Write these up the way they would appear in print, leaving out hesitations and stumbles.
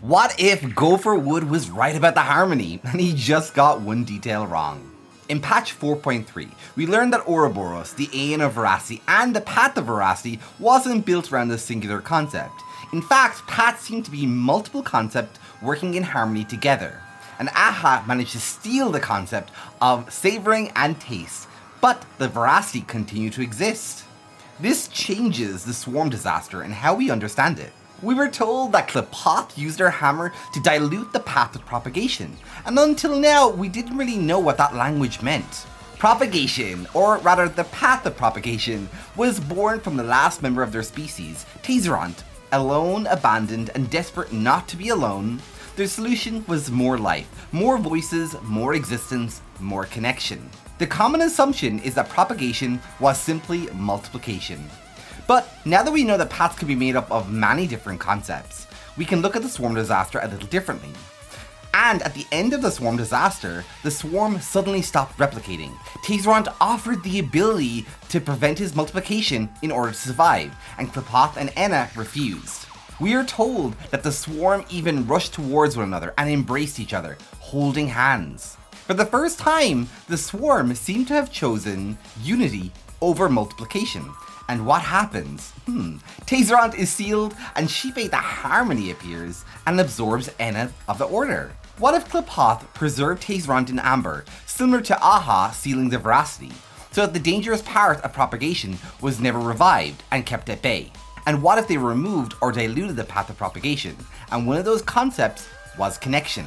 What if Gopher Wood was right about the harmony and he just got one detail wrong? In patch 4.3, we learned that Ouroboros, the Aeon of Veracity, and the Path of Veracity wasn't built around a singular concept. In fact, paths seem to be multiple concepts working in harmony together. And Aha managed to steal the concept of savoring and taste, but the Veracity continue to exist. This changes the Swarm disaster and how we understand it. We were told that Qlipoth used her hammer to dilute the path of propagation, and until now we didn't really know what that language meant. Propagation, or rather the path of propagation, was born from the last member of their species, Tazeront. Alone, abandoned, and desperate not to be alone, their solution was more life, more voices, more existence, more connection. The common assumption is that propagation was simply multiplication. But now that we know that paths can be made up of many different concepts, we can look at the Swarm disaster a little differently. And at the end of the Swarm disaster, the Swarm suddenly stopped replicating. Tazeront offered the ability to prevent his multiplication in order to survive, and Qlipoth and Enna refused. We are told that the Swarm even rushed towards one another and embraced each other, holding hands. For the first time, the Swarm seemed to have chosen unity over multiplication. And what happens? Tazeront is sealed, and Xipe the Harmony appears and absorbs Enna of the Order. What if Qlipoth preserved Tazeront in amber, similar to Aha sealing the Veracity, so that the dangerous part of propagation was never revived and kept at bay? And what if they removed or diluted the path of propagation, and one of those concepts was connection?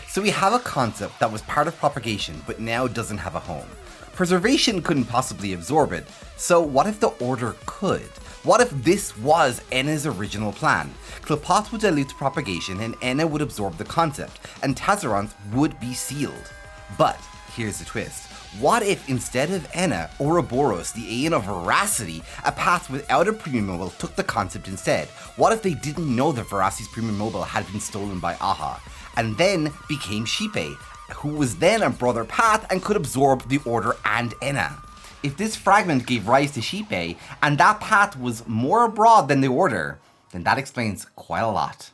So we have a concept that was part of propagation but now doesn't have a home. Preservation couldn't possibly absorb it, so what if the Order could? What if this was Enna's original plan? Qlipoth would dilute the propagation and Enna would absorb the concept, and Tazeront would be sealed. But here's the twist. What if instead of Enna, Ouroboros, the Aeon of Veracity, a path without a premium mobile, took the concept instead? What if they didn't know that Veracity's premium mobile had been stolen by Aha, and then became Xipe, who was then a brother path and could absorb the Order and Enna? If this fragment gave rise to Xipe, and that path was more broad than the Order, then that explains quite a lot.